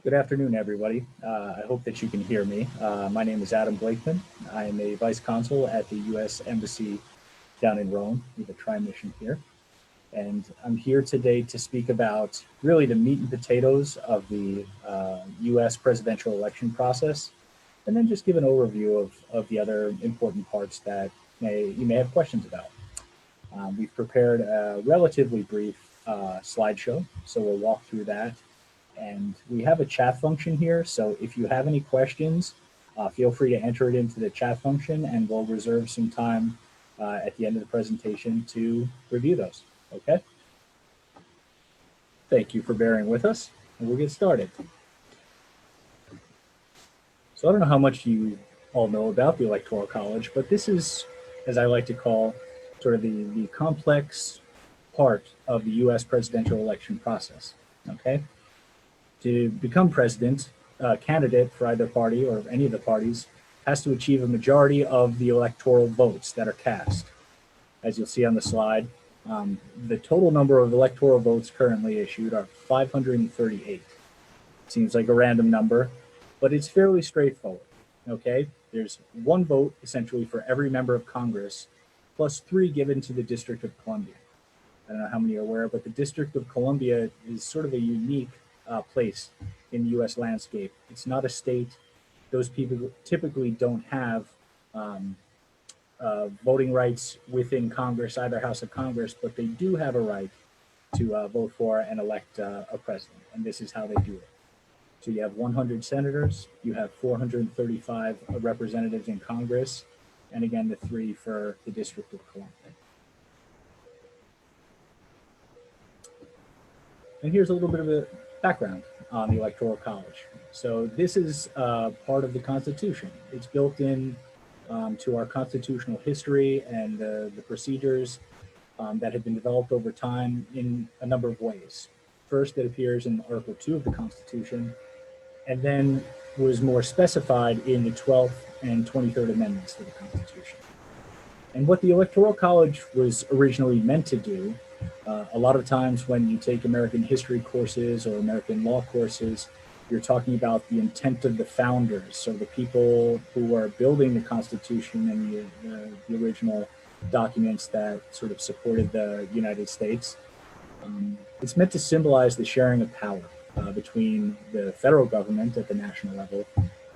Good afternoon, everybody. I hope that you can hear me. My name is Adam Blakeman. I am a vice consul at the U.S. Embassy down in Rome. We have a tri-mission here. And I'm here today to speak about really the meat and potatoes of the U.S. presidential election process, and then just give an overview of the other important parts that you may have questions about. We've prepared a relatively brief slideshow, so we'll walk through that, and we have a chat function here. So if you have any questions, feel free to enter it into the chat function and we'll reserve some time at the end of the presentation to review those. Okay? Thank you for bearing with us, and we'll get started. So I don't know how much you all know about the Electoral College, but this is, as I like to call, sort of the complex part of the US presidential election process. Okay? To become president, a candidate for either party or any of the parties has to achieve a majority of the electoral votes that are cast. As you'll see on the slide, the total number of electoral votes currently issued are 538. Seems like a random number, but it's fairly straightforward. Okay, there's one vote essentially for every member of Congress, plus 3 given to the District of Columbia. I don't know how many are aware, but the District of Columbia is sort of a unique place in the U.S. landscape. It's not a state. Those people typically don't have voting rights within Congress, either House of Congress, but they do have a right to vote for and elect a president, and this is how they do it. So you have 100 senators, you have 435 representatives in Congress, and again, the 3 for the District of Columbia. And here's a little bit of a background on the Electoral College. So this is part of the Constitution. It's built in to our constitutional history and the procedures that have been developed over time in a number of ways. First, it appears in Article 2 of the Constitution, and then was more specified in the 12th and 23rd Amendments to the Constitution. And what the Electoral College was originally meant to do, a lot of times when you take American history courses or American law courses, you're talking about the intent of the founders, so the people who are building the Constitution and the original documents that sort of supported the United States. It's meant to symbolize the sharing of power between the federal government at the national level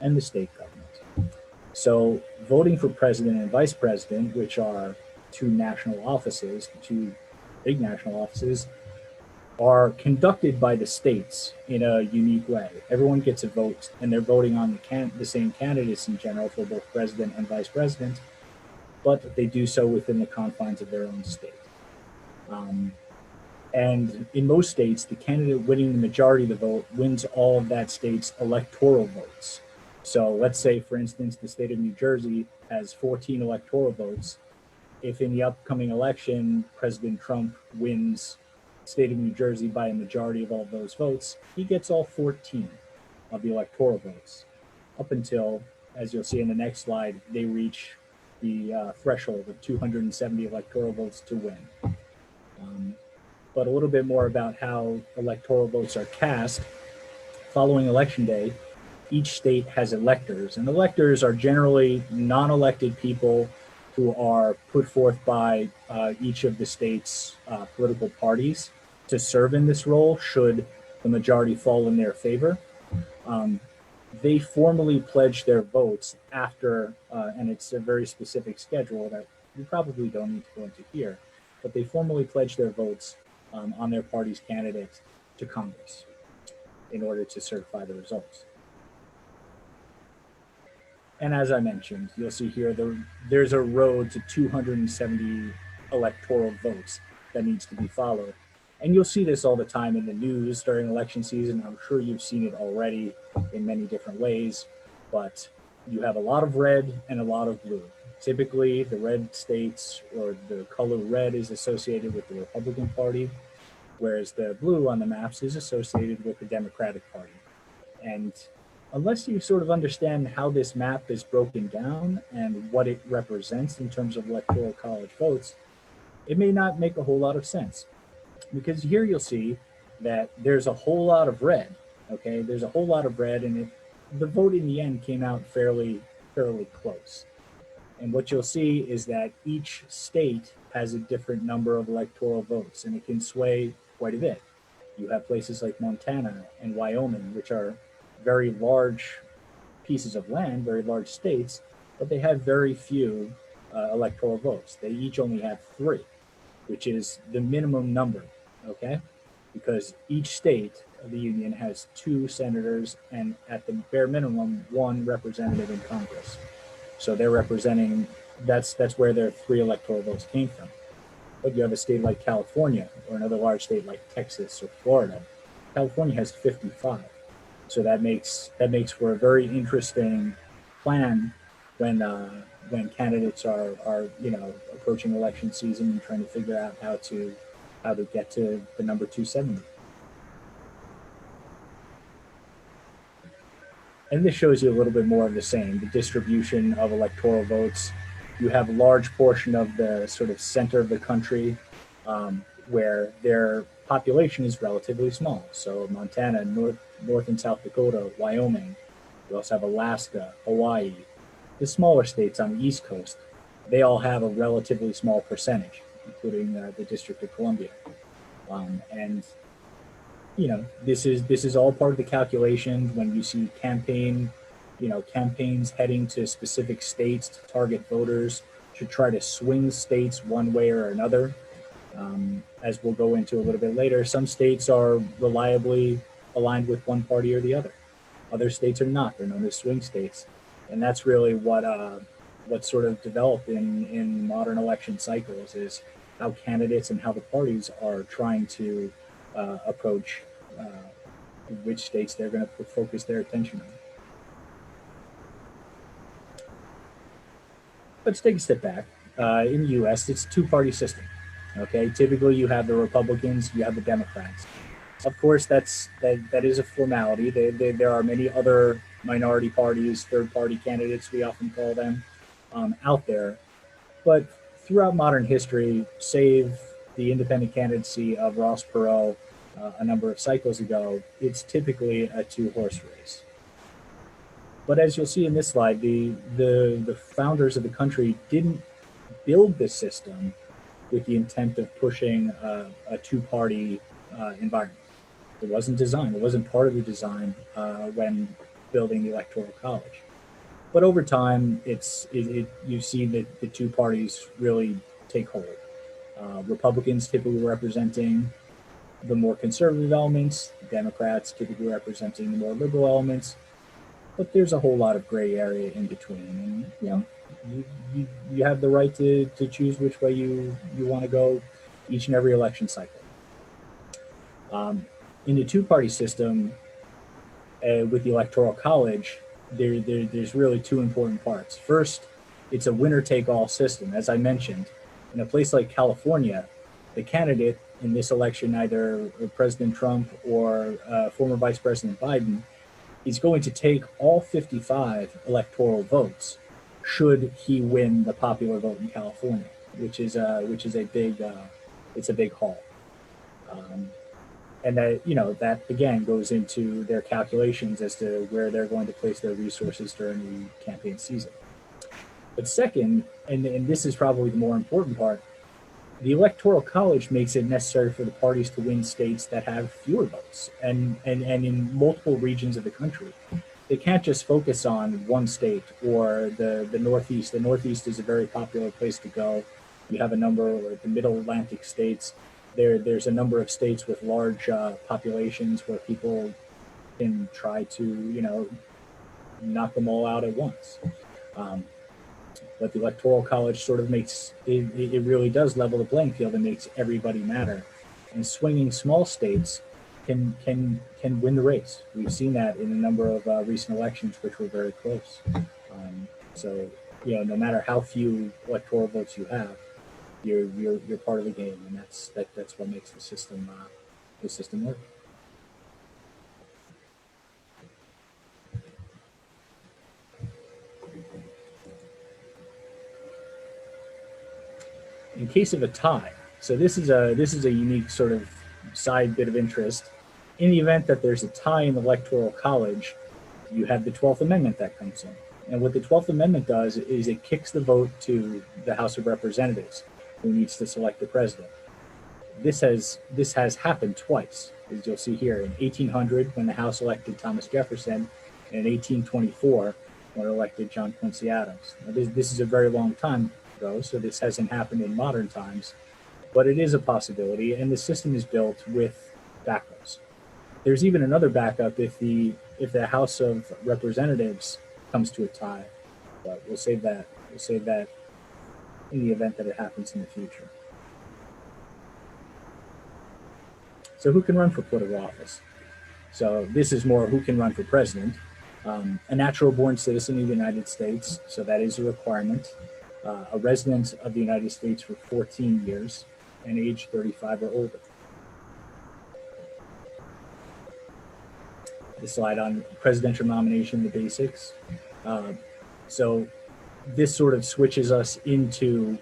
and the state government. So voting for president and vice president, which are 2 national offices, 2 big national offices, are conducted by the states in a unique way. Everyone gets a vote, and they're voting on the same candidates in general for both president and vice president, but they do so within the confines of their own state. And in most states, the candidate winning the majority of the vote wins all of that state's electoral votes. So let's say, for instance, the state of New Jersey has 14 electoral votes. If in the upcoming election, President Trump wins the state of New Jersey by a majority of all those votes, he gets all 14 of the electoral votes, up until, as you'll see in the next slide, they reach the threshold of 270 electoral votes to win. But a little bit more about how electoral votes are cast. Following Election Day, each state has electors, and electors are generally non-elected people who are put forth by each of the state's political parties to serve in this role should the majority fall in their favor. They formally pledge their votes after, and it's a very specific schedule that we probably don't need to go into here, but they formally pledge their votes on their party's candidates to Congress in order to certify the results. And as I mentioned, you'll see here there's a road to 270 electoral votes that needs to be followed. And you'll see this all the time in the news during election season. I'm sure you've seen it already in many different ways, but you have a lot of red and a lot of blue. Typically, the red states, or the color red, is associated with the Republican Party, whereas the blue on the maps is associated with the Democratic Party. And unless you sort of understand how this map is broken down and what it represents in terms of Electoral College votes, it may not make a whole lot of sense. Because here you'll see that there's a whole lot of red, Okay, there's a whole lot of red, and the vote in the end came out fairly close. And what you'll see is that each state has a different number of electoral votes, and it can sway quite a bit. You have places like Montana and Wyoming, which are very large pieces of land, very large states, but they have very few electoral votes. They each only have three, which is the minimum number, okay? Because each state of the union has two senators and, at the bare minimum, one representative in Congress. So they're representing, that's where their three electoral votes came from. But you have a state like California or another large state like Texas or Florida. California has 55. So that makes for a very interesting plan when candidates are approaching election season and trying to figure out how to get to the number 270. And this shows you a little bit more of the same, the distribution of electoral votes. You have a large portion of the sort of center of the country where their population is relatively small. So Montana, North and South Dakota, Wyoming. You also have Alaska, Hawaii. The smaller states on the East Coast, they all have a relatively small percentage, including the District of Columbia. And this is all part of the calculation when you see campaigns heading to specific states to target voters to try to swing states one way or another. As we'll go into a little bit later, some states are reliably aligned with one party or the other. Other states are not. They're known as swing states, and that's really what sort of developed in modern election cycles is how candidates and how the parties are trying to approach which states they're going to focus their attention on. Let's take a step back. In the U.S., it's a two-party system. Okay, typically you have the Republicans, you have the Democrats. Of course, that is a formality. There are many other minority parties, third-party candidates, we often call them, out there. But throughout modern history, save the independent candidacy of Ross Perot a number of cycles ago, it's typically a two-horse race. But as you'll see in this slide, the founders of the country didn't build this system with the intent of pushing a two-party environment. It wasn't designed. It wasn't part of the design when building the Electoral College. But over time, you see that the two parties really take hold. Republicans typically representing the more conservative elements, Democrats typically representing the more liberal elements. But there's a whole lot of gray area in between, and you have the right to choose which way you want to go each and every election cycle. In the two-party system, with the Electoral College, there's really two important parts. First, it's a winner-take-all system. As I mentioned, in a place like California, the candidate in this election, either President Trump or former Vice President Biden, is going to take all 55 electoral votes should he win the popular vote in California, which is a big it's a big haul. And that again goes into their calculations as to where they're going to place their resources during the campaign season. But second, and this is probably the more important part, the Electoral College makes it necessary for the parties to win states that have fewer votes, and in multiple regions of the country. They can't just focus on one state or the Northeast. The Northeast is a very popular place to go. You have a number of the Middle Atlantic states. There's a number of states with large populations where people can try to knock them all out at once. But the Electoral College sort of makes it really does level the playing field and makes everybody matter. And swinging small states can win the race. We've seen that in a number of recent elections, which were very close. So no matter how few electoral votes you have, you're part of the game, and that's what makes the system work. In case of a tie, so this is a unique sort of side bit of interest. In the event that there's a tie in the Electoral College, you have the 12th Amendment that comes in. And what the 12th Amendment does is it kicks the vote to the House of Representatives, who needs to select the president. This has happened twice, as you'll see here, in 1800 when the House elected Thomas Jefferson, and in 1824 when it elected John Quincy Adams. Now, this is a very long time ago, so this hasn't happened in modern times, but it is a possibility, and the system is built with backups. There's even another backup if the House of Representatives comes to a tie, but we'll save that. We'll save that in the event that it happens in the future. So who can run for political office? So this is more who can run for president. A natural born citizen of the United States, so that is a requirement. A resident of the United States for 14 years and age 35 or older. The slide on presidential nomination, the basics. So this sort of switches us into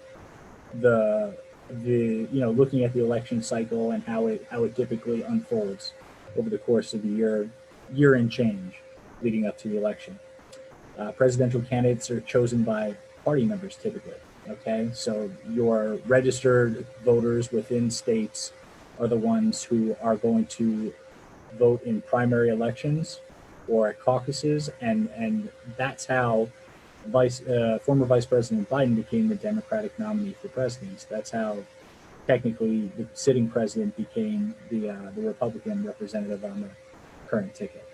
the looking at the election cycle and how it typically unfolds over the course of the year and change leading up to the election. Presidential candidates are chosen by party members typically. Okay, so your registered voters within states are the ones who are going to vote in primary elections or at caucuses, and that's how former Vice President Biden became the Democratic nominee for president. That's how technically the sitting president became the Republican representative on the current ticket.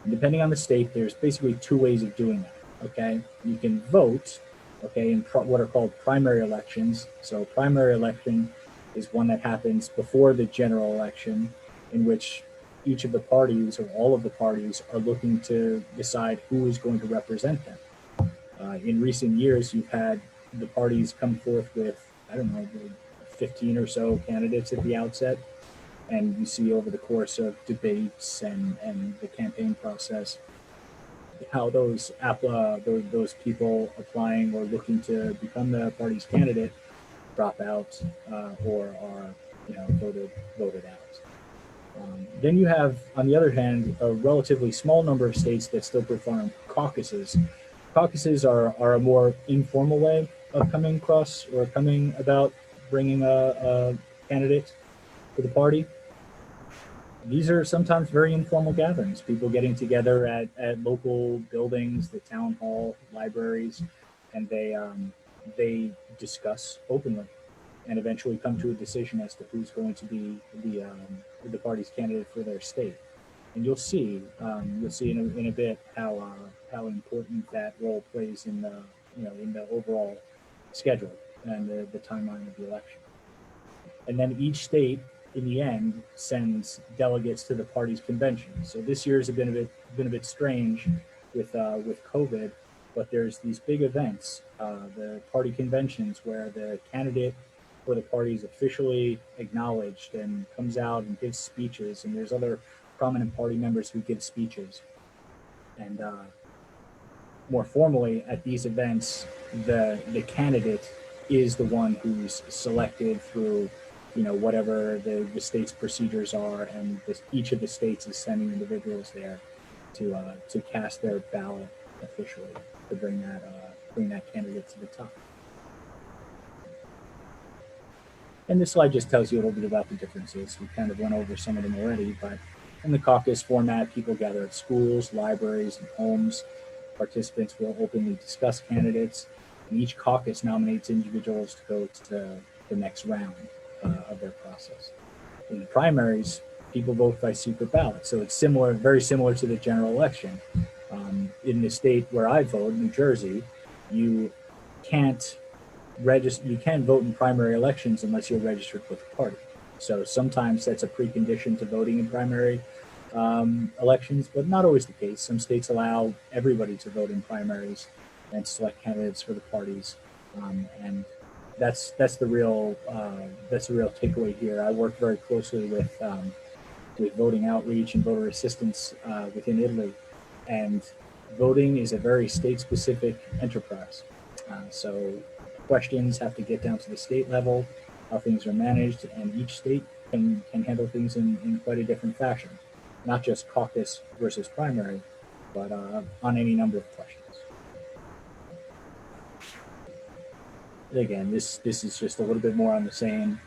And depending on the state, there's basically two ways of doing that. Okay, you can vote, okay, in what are called primary elections. So primary election is one that happens before the general election, in which each of the parties or all of the parties are looking to decide who is going to represent them. In recent years, you've had the parties come forth with, 15 or so candidates at the outset. And you see over the course of debates and the campaign process, how those people applying or looking to become the party's candidate drop out or are voted out. Then you have, on the other hand, a relatively small number of states that still perform caucuses. Caucuses are a more informal way of coming about bringing a candidate to the party. These are sometimes very informal gatherings, people getting together at local buildings, the town hall, libraries, and they discuss openly and eventually come to a decision as to who's going to be the party's candidate for their state. And you'll see in a bit how important that role plays in the overall schedule and the timeline of the election. And then each state, in the end, sends delegates to the party's convention. So this year has been a bit strange with COVID, but there's these big events, the party conventions, where the candidate for the party is officially acknowledged and comes out and gives speeches, and there's other prominent party members who give speeches. And more formally, at these events, the candidate is the one who's selected through whatever the state's procedures are, and each of the states is sending individuals there to cast their ballot officially to bring that candidate to the top. And this slide just tells you a little bit about the differences. We kind of went over some of them already, but in the caucus format, people gather at schools, libraries, and homes. Participants will openly discuss candidates, and each caucus nominates individuals to go to the next round of their process. In the primaries, people vote by secret ballot, so it's very similar to the general election. In the state where I vote, New Jersey, you can't vote in primary elections unless you're registered with the party. So sometimes that's a precondition to voting in primary elections, but not always the case. Some states allow everybody to vote in primaries and select candidates for the parties, and that's the real takeaway here. I work very closely with voting outreach and voter assistance within Italy, and voting is a very state-specific enterprise. So questions have to get down to the state level, how things are managed, and each state can handle things in quite a different fashion, not just caucus versus primary, but on any number of questions. Again, this is just a little bit more on the same,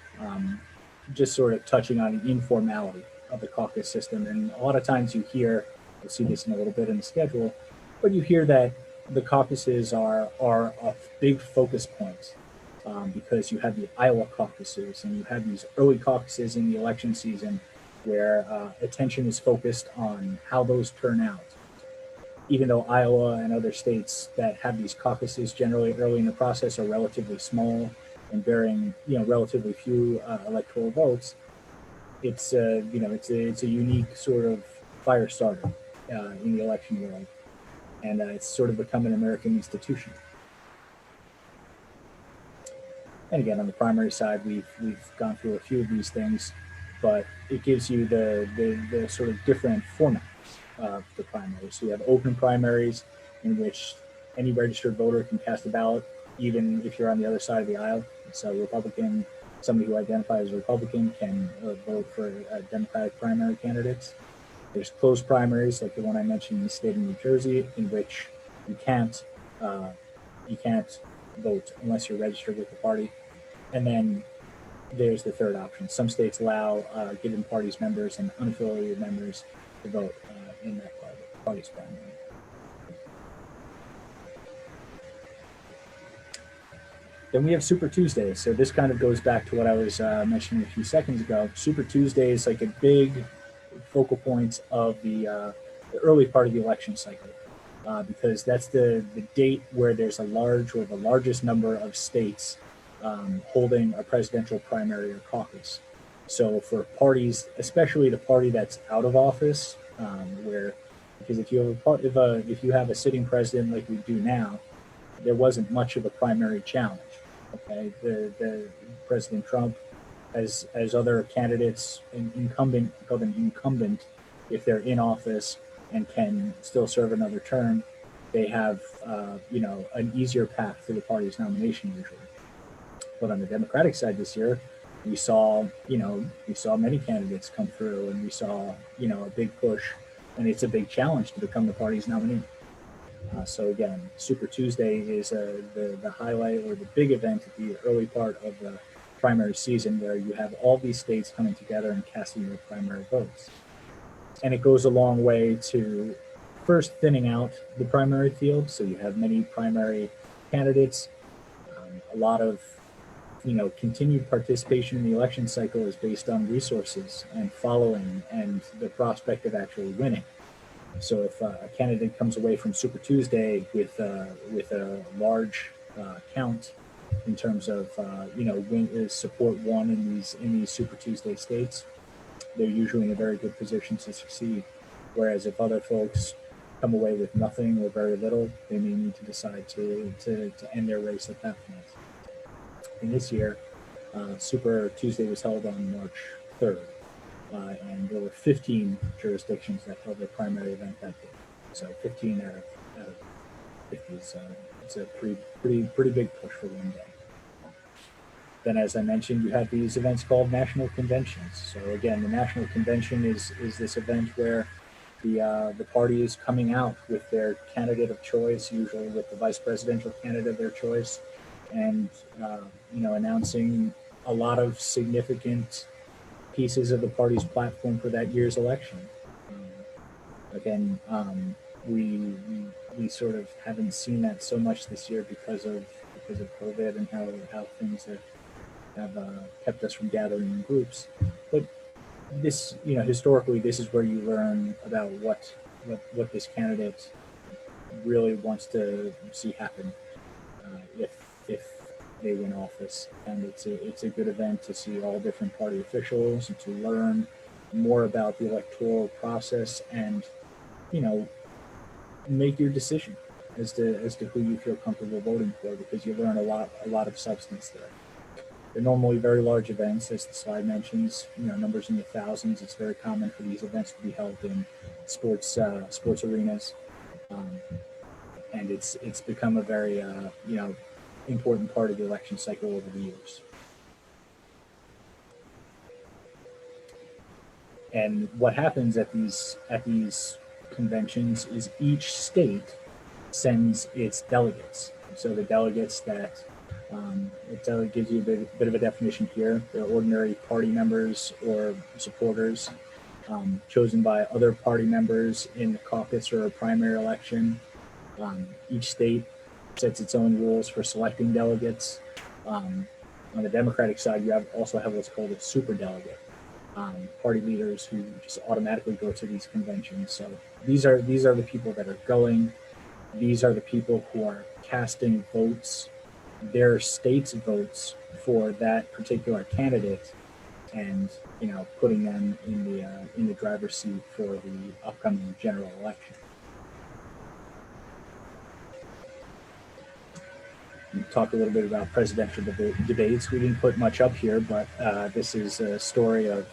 just sort of touching on the informality of the caucus system. And a lot of times you hear, you'll see this in a little bit in the schedule, but you hear that the caucuses are a big focus point, because you have the Iowa caucuses and you have these early caucuses in the election season where attention is focused on how those turn out. Even though Iowa and other states that have these caucuses generally early in the process are relatively small and bearing, relatively few electoral votes, it's it's a unique sort of fire starter in the election world, and it's sort of become an American institution. And again, on the primary side, we've gone through a few of these things, but it gives you the sort of different formats of the primaries. So you have open primaries in which any registered voter can cast a ballot, even if you're on the other side of the aisle. So Republican, somebody who identifies as a Republican can vote for Democratic primary candidates. There's closed primaries, like the one I mentioned in the state of New Jersey, in which you can't vote unless you're registered with the party. And then there's the third option. Some states allow given parties members and unaffiliated members to vote in that party's primary. Then we have Super Tuesdays. So this kind of goes back to what I was mentioning a few seconds ago. Super Tuesday is like a big focal point of the early part of the election cycle, because that's the date where there's a large or the largest number of states holding a presidential primary or caucus. So for parties, especially the party that's out of office, because if you have a sitting president like we do now, there wasn't much of a primary challenge. Okay, the President Trump, as other candidates, incumbent, if they're in office and can still serve another term, they have an easier path to the party's nomination usually. But on the Democratic side this year, we saw many candidates come through, and we saw a big push, and it's a big challenge to become the party's nominee. So again, Super Tuesday is the highlight or the big event at the early part of the primary season, where you have all these states coming together and casting their primary votes. And it goes a long way to first thinning out the primary field. So you have many primary candidates. A lot of continued participation in the election cycle is based on resources and following and the prospect of actually winning. So if a candidate comes away from Super Tuesday with a large count in terms of support won in these Super Tuesday states, they're usually in a very good position to succeed. Whereas if other folks come away with nothing or very little, they may need to decide to end their race at that point. And this year, Super Tuesday was held on March 3rd. And there were 15 jurisdictions that held their primary event that day. So 15 out of 50 is it's a pretty big push for one day. Then, as I mentioned, you have these events called national conventions. So again, the national convention is this event where the party is coming out with their candidate of choice, usually with the vice presidential candidate of their choice, and announcing a lot of significant pieces of the party's platform for that year's election. We sort of haven't seen that so much this year because of COVID and how things have kept us from gathering in groups. But this, historically, this is where you learn about what this candidate really wants to see happen if they win office. And it's a good event to see all different party officials and to learn more about the electoral process and make your decision as to who you feel comfortable voting for, because you learn a lot of substance there. They're normally very large events, as the slide mentions, numbers in the thousands. It's very common for these events to be held in sports arenas, and it's become a very important part of the election cycle over the years. And what happens at these conventions is each state sends its delegates. So the delegates that it gives you bit of a definition here. They're ordinary party members or supporters chosen by other party members in the caucus or a primary election. Each state sets its own rules for selecting delegates. On the Democratic side, you also have what's called a super delegate, party leaders who just automatically go to these conventions. So these are the people that are going. These are the people who are casting votes, their state's votes for that particular candidate, and putting them in the driver's seat for the upcoming general election. We'll talk a little bit about presidential debates. We didn't put much up here, but this is a story of,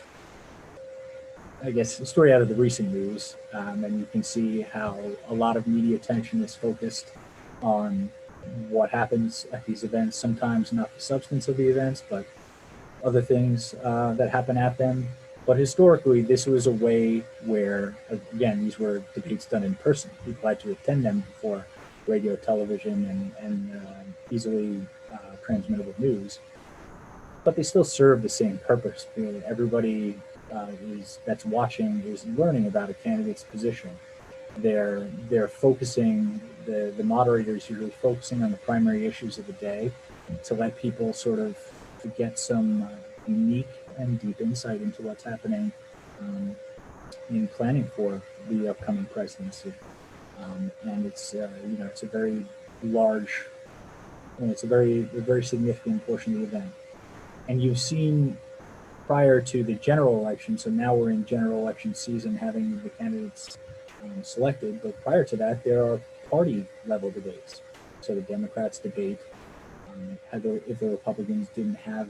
I guess, a story out of the recent news, and you can see how a lot of media attention is focused on what happens at these events. Sometimes not the substance of the events, but other things that happen at them. But historically, this was a way where, again, these were debates done in person. People had to attend them before radio, television, and easily transmittable news. But they still serve the same purpose. Everybody that's watching is learning about a candidate's position. They're focusing, the moderators usually focusing on the primary issues of the day to let people sort of get some unique and deep insight into what's happening in planning for the upcoming presidency. And it's it's a very large, and it's a very significant portion of the event. And you've seen prior to the general election, so now we're in general election season, having the candidates selected. But prior to that, there are party level debates. So the Democrats debate. If the Republicans didn't have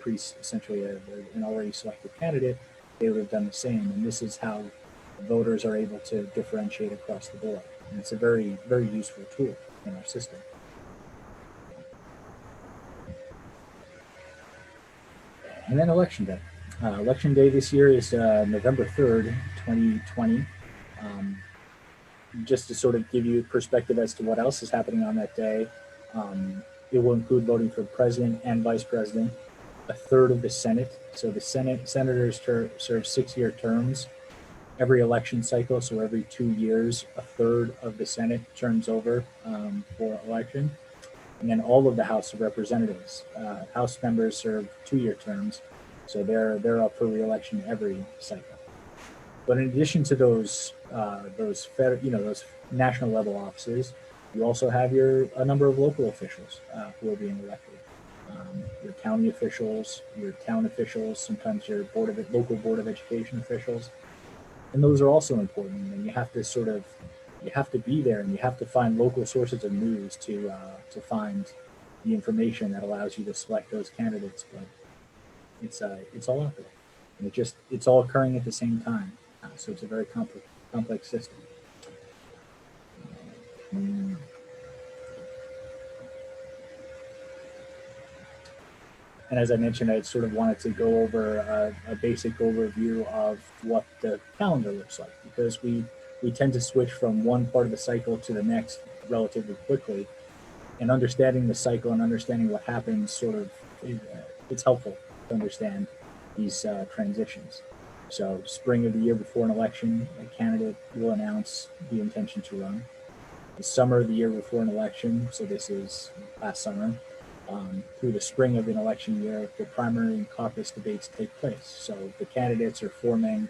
essentially an already selected candidate, they would have done the same. And this is how voters are able to differentiate across the board. And it's a very, very useful tool in our system. And then election day. Election day this year is November 3rd, 2020. Just to sort of give you perspective as to what else is happening on that day, it will include voting for president and vice president, a third of the Senate. So the senators serve 6-year terms every election cycle. So every 2 years, a third of the Senate turns over for election. And then all of the House of Representatives, House members serve 2-year terms. So they're up for re-election every cycle. But in addition to those national level offices, you also have a number of local officials who are being elected. Your county officials, your town officials, sometimes your local board of education officials, and those are also important. And you have to be there, and you have to find local sources of news to find the information that allows you to select those candidates. But it's all out there, and it's all occurring at the same time. So it's a very complex system. And as I mentioned, I sort of wanted to go over a basic overview of what the calendar looks like, because we tend to switch from one part of the cycle to the next relatively quickly. And understanding the cycle and understanding what happens it's helpful to understand these transitions. So spring of the year before an election, a candidate will announce the intention to run. The summer of the year before an election, so this is last summer, through the spring of an election year, the primary and caucus debates take place. So the candidates are forming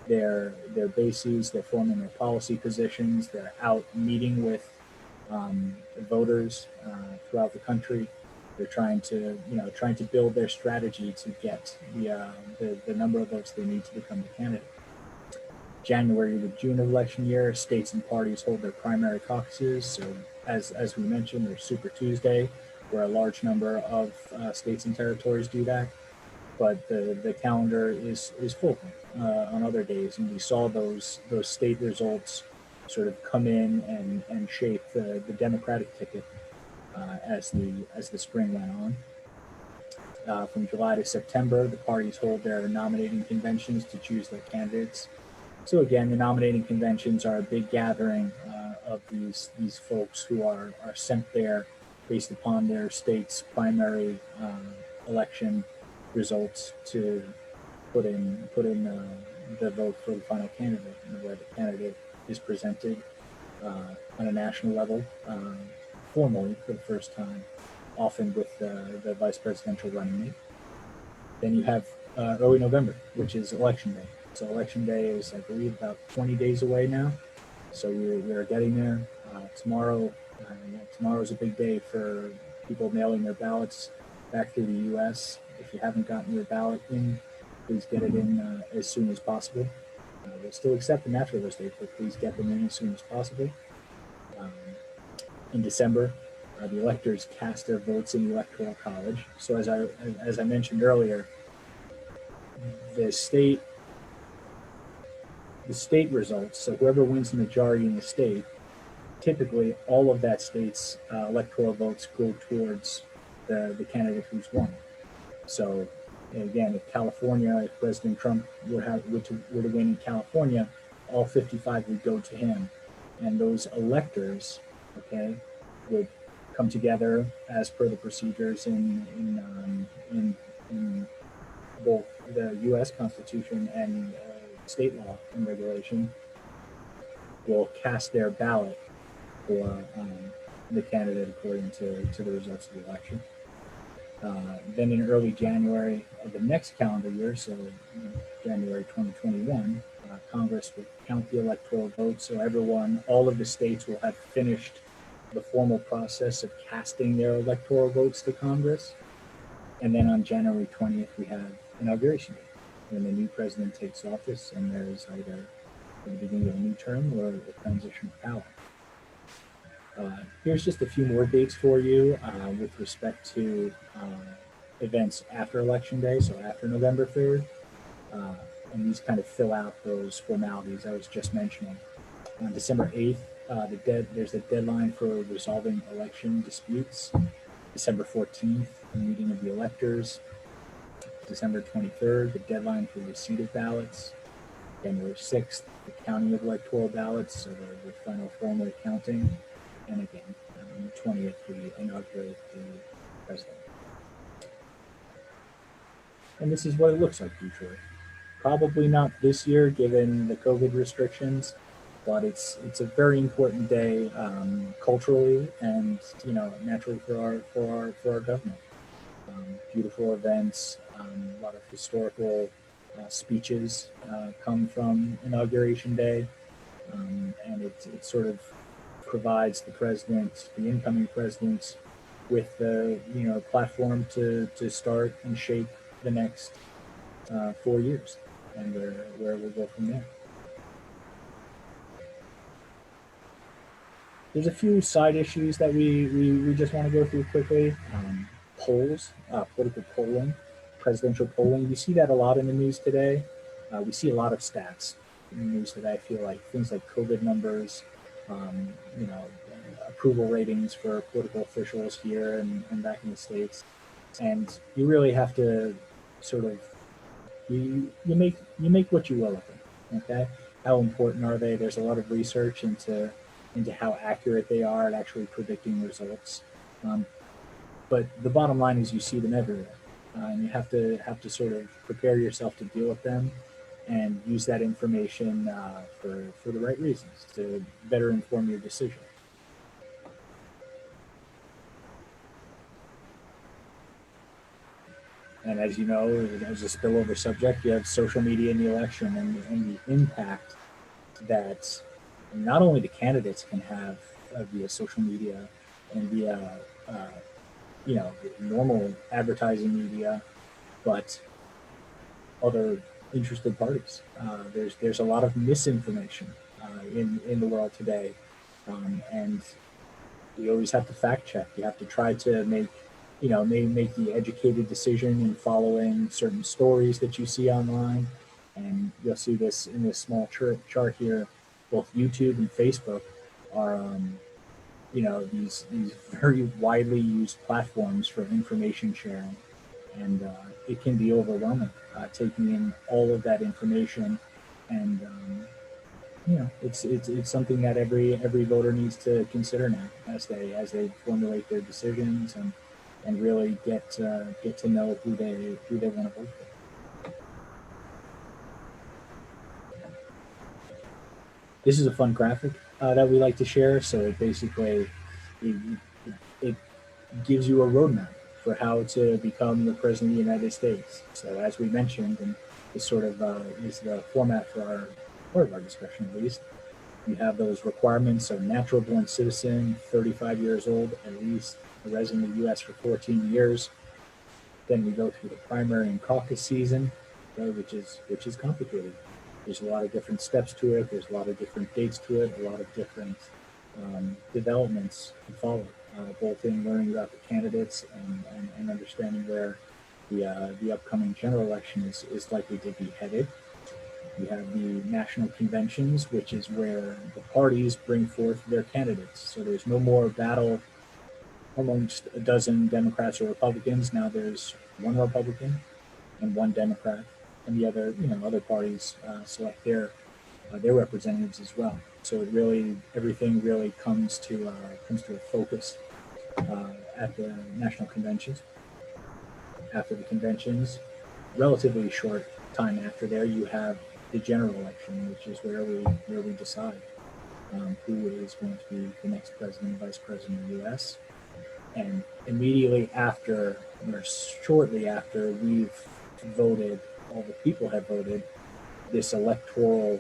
their bases, they're forming their policy positions, they're out meeting with voters throughout the country. They're trying to build their strategy to get the number of votes they need to become the candidate. January to June of election year, states and parties hold their primary caucuses. So as we mentioned, there's Super Tuesday, where a large number of states and territories do that. But the calendar is full on other days, and we saw those state results sort of come in and shape the Democratic ticket as the spring went from July to September, the parties hold their nominating conventions to choose their candidates. So again, the nominating conventions are a big gathering of these folks who are sent there based upon their state's primary election results to put in the vote for the final candidate, and where the candidate is presented on a national level formally for the first time, often with the vice presidential running mate. Then you have early November, which is election day. So election day is, I believe, about 20 days away now. So we're getting there. Tomorrow is a big day for people mailing their ballots back to the U.S. If you haven't gotten your ballot in, please get it in as soon as possible. We'll still accept them after those dates, but please get them in as soon as possible. In December, the electors cast their votes in the Electoral College. So as I mentioned earlier, the state results, so whoever wins the majority in the state, typically all of that state's electoral votes go towards the candidate who's won. So again, if President Trump were to win in California, all 55 would go to him. And those electors, okay, would come together as per the procedures in both the U.S. Constitution and state law and regulation, will cast their ballot for the candidate according to the results of the election. Then in early January of the next calendar year, so January 2021, Congress will count the electoral votes. So all of the states will have finished the formal process of casting their electoral votes to Congress. And then on January 20th, we have Inauguration Day, when the new president takes office, and there's either the beginning of a new term or the transition of power. Here's just a few more dates for you with respect to events after Election Day, so after November 3rd. And these kind of fill out those formalities I was just mentioning. On December 8th, there's a deadline for resolving election disputes. December 14th, the meeting of the electors. December 23rd, the deadline for receipt of ballots. January 6th, the counting of electoral ballots, so the final formal counting. And again, on the 20th, we inaugurate the president. And this is what it looks like usually. Probably not this year, given the COVID restrictions, but it's a very important day culturally and naturally for our government. Beautiful events, a lot of historical speeches come from Inauguration Day, and it sort of provides the incoming president, with the platform to start and shape the next 4 years, and where we'll go from there. There's a few side issues that we just want to go through quickly. Polls, political polling, presidential polling. You see that a lot in the news today. We see a lot of stats in the news today. I feel like things like COVID numbers, approval ratings for political officials here and back in the States. And you really have to sort of, you make what you will of them, okay? How important are they? There's a lot of research into how accurate they are at actually predicting results. But the bottom line is you see them everywhere. And you have to sort of prepare yourself to deal with them and use that information for the right reasons to better inform your decision. And as you know, as a spillover subject, you have social media in the election and the impact that not only the candidates can have via social media and via normal advertising media, but other interested parties. There's a lot of misinformation in the world today, and you always have to fact check. You have to try to make the educated decision in following certain stories that you see online. And you'll see this in this small chart here. Both YouTube and Facebook are these very widely used platforms for information sharing. and it can be overwhelming taking in all of that information. And it's something that every voter needs to consider now as they formulate their decisions and really get to know who they want to vote for. This is a fun graphic that we like to share. So it basically it, it gives you a roadmap for how to become the president of the United States. So as we mentioned, and this sort of is the format for part of our discussion at least. You have those requirements: so natural born citizen, 35 years old at least, a resident of the U.S. for 14 years. Then we go through the primary and caucus season, which is complicated. There's a lot of different steps to it. There's a lot of different dates to it. A lot of different developments to follow, both in learning about the candidates and understanding where the upcoming general election is likely to be headed. We have the national conventions, which is where the parties bring forth their candidates. So there's no more battle amongst a dozen Democrats or Republicans. Now there's one Republican and one Democrat, and the other parties select their representatives as well. So everything really comes to a focus at the national conventions. After the conventions, relatively short time after there, you have the general election, which is where we decide who is going to be the next president and vice president of the U.S. And immediately after, or shortly after, we've voted, all the people have voted, this electoral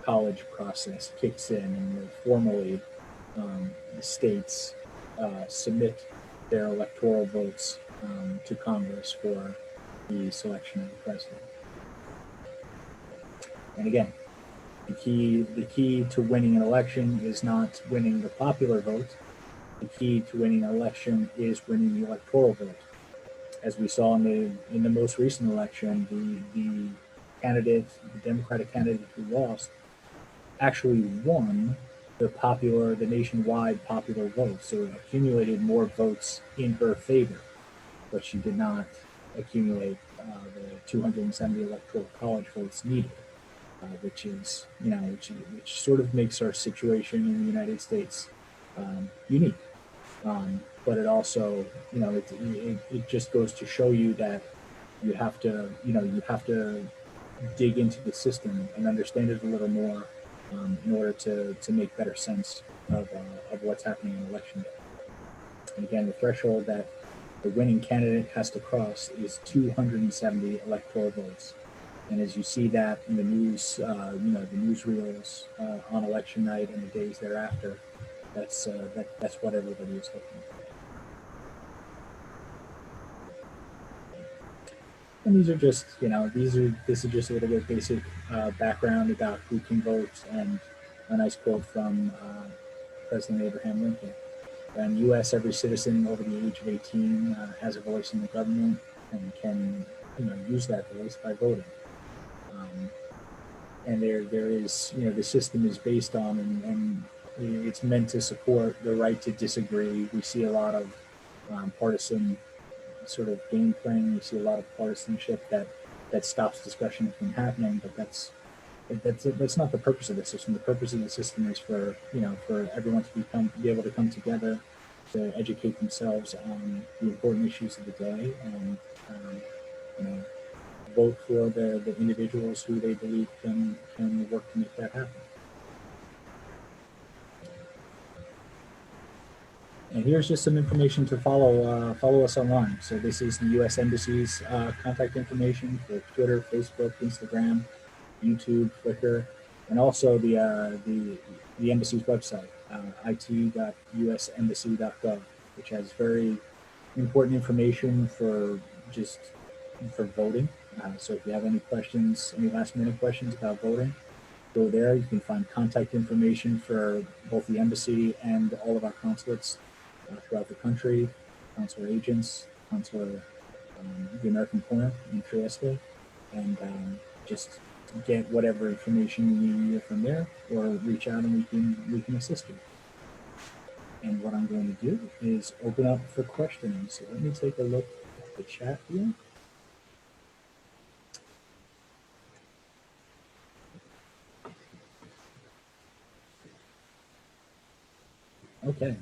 college process kicks in, and formally the states submit their electoral votes to Congress for the selection of the president. And again, the key to winning an election is not winning the popular vote. The key to winning an election is winning the electoral vote. As we saw in the most recent election, the Democratic candidate who lost, actually won the nationwide popular vote. So it accumulated more votes in her favor, but she did not accumulate the 270 Electoral College votes needed. Which sort of makes our situation in the United States unique. But it also, it just goes to show you that you have to dig into the system and understand it a little more in order to make better sense of what's happening on election day. And again, the threshold that the winning candidate has to cross is 270 electoral votes. And as you see that in the news, the newsreels on election night and the days thereafter, that's what everybody is looking for. And these are just, this is just a little bit basic background about who can vote, and a nice quote from President Abraham Lincoln. In the U.S., every citizen over the age of 18 has a voice in the government and can, use that voice by voting. And there is, the system is based on, and it's meant to support the right to disagree. We see a lot of partisan sort of game playing. We see a lot of partisanship that stops discussion from happening. But that's not the purpose of the system. The purpose of the system is for everyone to be able to come together, to educate themselves on the important issues of the day, and vote for the individuals who they believe can work to make that happen. And here's just some information to follow us online. So this is the U.S. Embassy's contact information for Twitter, Facebook, Instagram, YouTube, Flickr, and also the embassy's website, it.usembassy.gov, which has very important information for voting. So if you have any questions, any last minute questions about voting, go there. You can find contact information for both the embassy and all of our consulates throughout the country, consular agents, the American corner in Trieste, and just get whatever information you need from there, or reach out and we can assist you. And what I'm going to do is open up for questions. So let me take a look the chat here. Okay.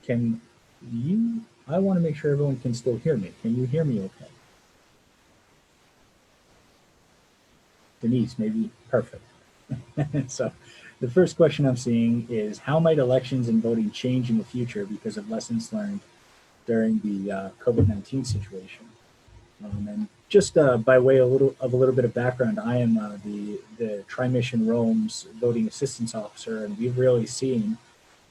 Can you, I want to make sure everyone can still hear me. Can you hear me okay? Denise, maybe, perfect. So the first question I'm seeing is, how might elections and voting change in the future because of lessons learned during the COVID-19 situation? And just by way of a little bit of background, I am the Tri-Mission Rome's voting assistance officer, and we've really seen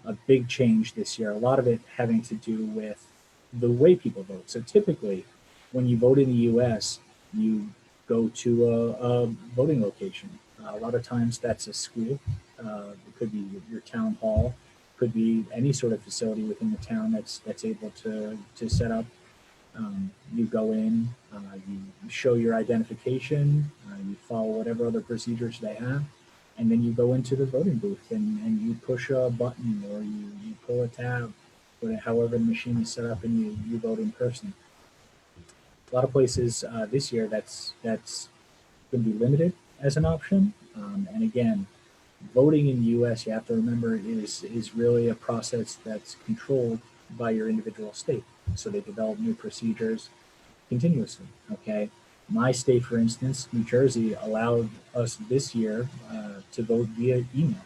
a big change this year. A lot of it having to do with the way people vote. So typically, when you vote in the U.S., you go to a voting location. A lot of times that's a school. It could be your town hall. Could be any sort of facility within the town that's able to set up. You go in, you show your identification, you follow whatever other procedures they have, and then you go into the voting booth and you push a button or you pull a tab, however the machine is set up, and you vote in person. A lot of places this year that's going to be limited as an option. And again, voting in the U.S., you have to remember, is really a process that's controlled by your individual state. So they develop new procedures continuously. Okay, my state, for instance, New Jersey, allowed us this year to vote via email.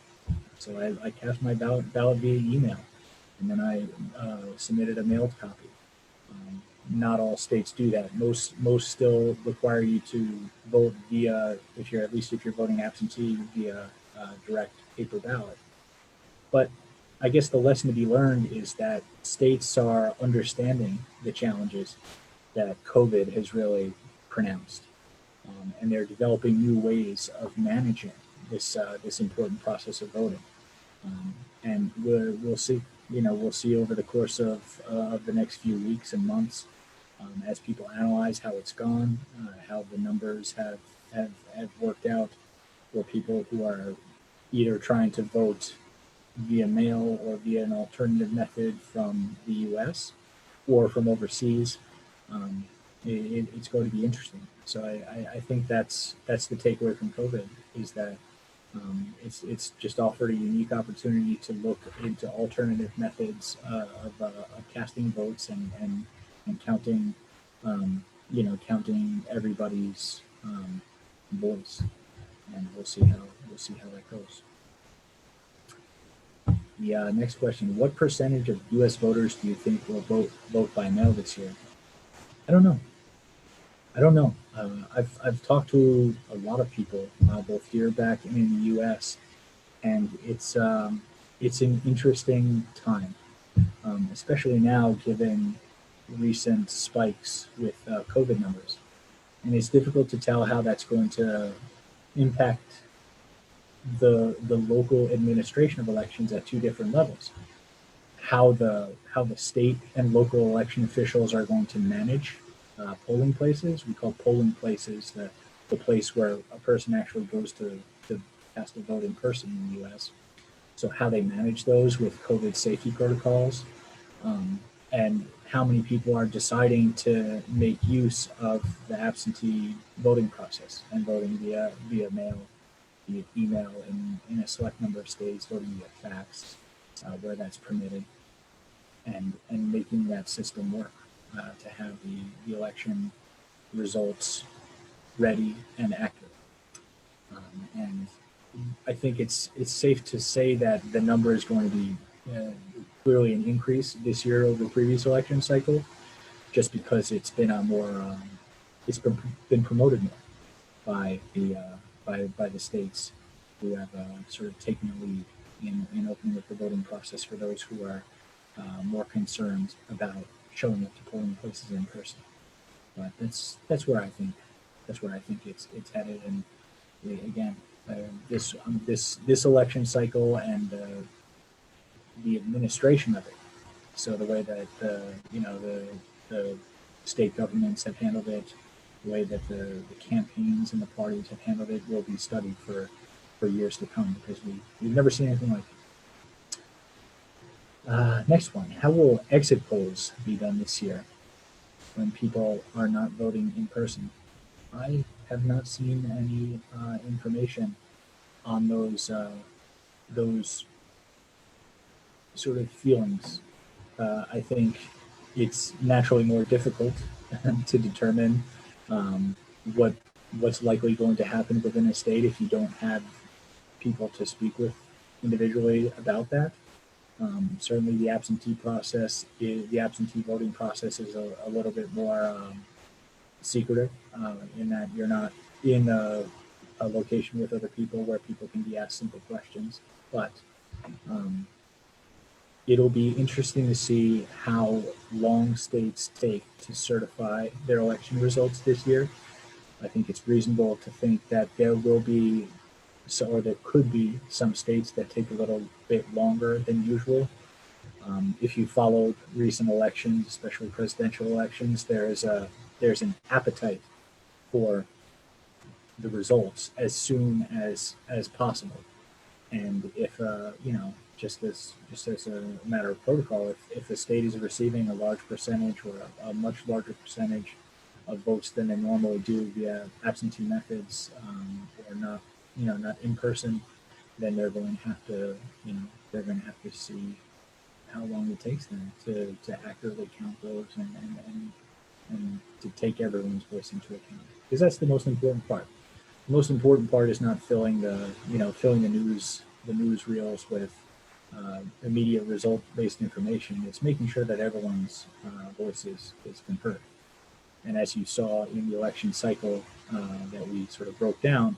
So I cast my ballot via email, and then I submitted a mailed copy. Not all states do that. Most still require you to vote via, if you're voting absentee, via direct paper ballot. But I guess the lesson to be learned is that states are understanding the challenges that COVID has really pronounced, and they're developing new ways of managing this important process of voting. And we'll see. We'll see over the course of the next few weeks and months, as people analyze how it's gone, how the numbers have worked out for people who are either trying to vote via mail or via an alternative method from the U.S. or from overseas. It's going to be interesting. So I think that's the takeaway from COVID, is that it's just offered a unique opportunity to look into alternative methods of casting votes and counting, counting everybody's voice, and we'll see how that goes. The next question: what percentage of U.S. voters do you think will vote by mail this year? I don't know. I've talked to a lot of people, both here, back, and in the U.S., and it's an interesting time, especially now given recent spikes with COVID numbers, and it's difficult to tell how that's going to impact the local administration of elections at two different levels. How the state and local election officials are going to manage polling places. We call polling places the place where a person actually goes to cast a vote in person in the U.S. So how they manage those with COVID safety protocols, and how many people are deciding to make use of the absentee voting process and voting via mail, via email, in a select number of states, voting via fax where that's permitted, and making that system work to have the election results ready and accurate. And I think it's safe to say that the number is going to be clearly an increase this year over the previous election cycle, just because it's been a more it's been promoted more by the states who have sort of taken the lead in opening up the voting process for those who are more concerned about showing up to polling places in person. But that's where I think it's headed. And again, this election cycle and the administration of it. So the way that the state governments have handled it, the way that the campaigns and the parties have handled it, will be studied for years to come, because we've never seen anything like it. Next one, how will exit polls be done this year when people are not voting in person? I have not seen any information on those sort of feelings. I think it's naturally more difficult to determine um, what what's likely going to happen within a state if you don't have people to speak with individually about that. Certainly, the absentee voting process is a little bit more secretive in that you're not in a location with other people where people can be asked simple questions. But um, it'll be interesting to see how long states take to certify their election results this year. I think it's reasonable to think that there will be, or there could be, some states that take a little bit longer than usual. If you followed recent elections, especially presidential elections, there's an appetite for the results as soon as possible. And if just as a matter of protocol, if the state is receiving a large percentage or a much larger percentage of votes than they normally do via absentee methods or not, not in person, then they're going to have to see how long it takes them to accurately count votes and to take everyone's voice into account, because that's the most important part. The most important part is not filling the news reels with immediate result based information. It's making sure that everyone's voice is heard. And as you saw in the election cycle that we sort of broke down,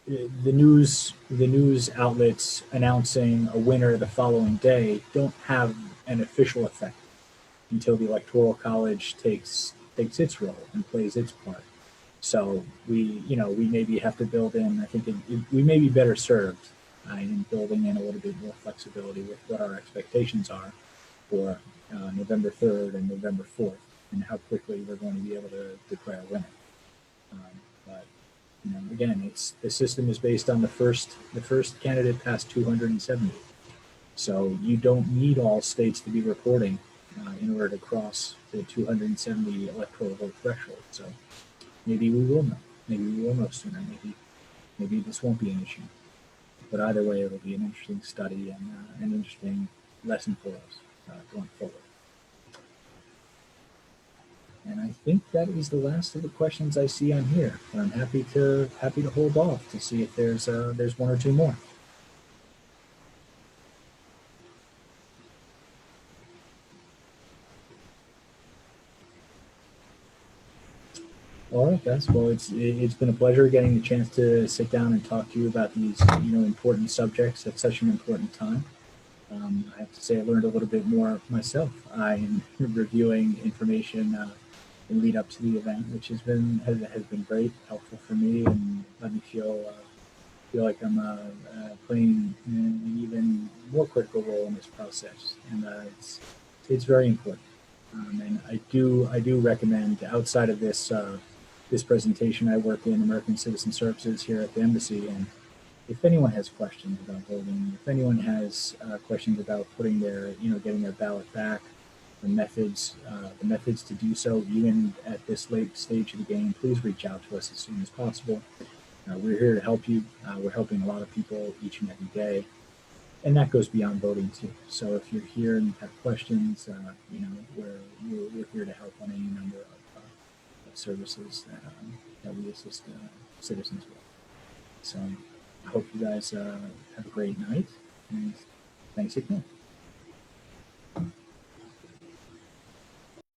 the news outlets announcing a winner the following day don't have an official effect until the Electoral College takes its role and plays its part. So we maybe have to build in. I think we may be better served in building in a little bit more flexibility with what our expectations are for November 3rd and November 4th, and how quickly we're going to be able to declare a winner. But again, the system is based on the first candidate past 270. So you don't need all states to be reporting in order to cross the 270 electoral vote threshold. So maybe we will know. Maybe we will know sooner. Maybe this won't be an issue. But either way, it'll be an interesting study and an interesting lesson for us going forward. And I think that is the last of the questions I see on here. But I'm happy to hold off to see if there's one or two more. All right, guys. Well, it's been a pleasure getting the chance to sit down and talk to you about these important subjects at such an important time. I have to say I learned a little bit more myself. I'm reviewing information in lead up to the event, which has been great, helpful for me, and let me feel like I'm playing an even more critical role in this process, and it's very important. And I do recommend, outside of this presentation, I work in American Citizen Services here at the embassy, and if anyone has questions about voting, if anyone has questions about putting getting their ballot back, the methods to do so, even at this late stage of the game, please reach out to us as soon as possible. We're here to help you. We're helping a lot of people each and every day, and that goes beyond voting too. So if you're here and you have questions, we're here to help on any number of services that we assist citizens with. So I hope you guys have a great night, and thanks again.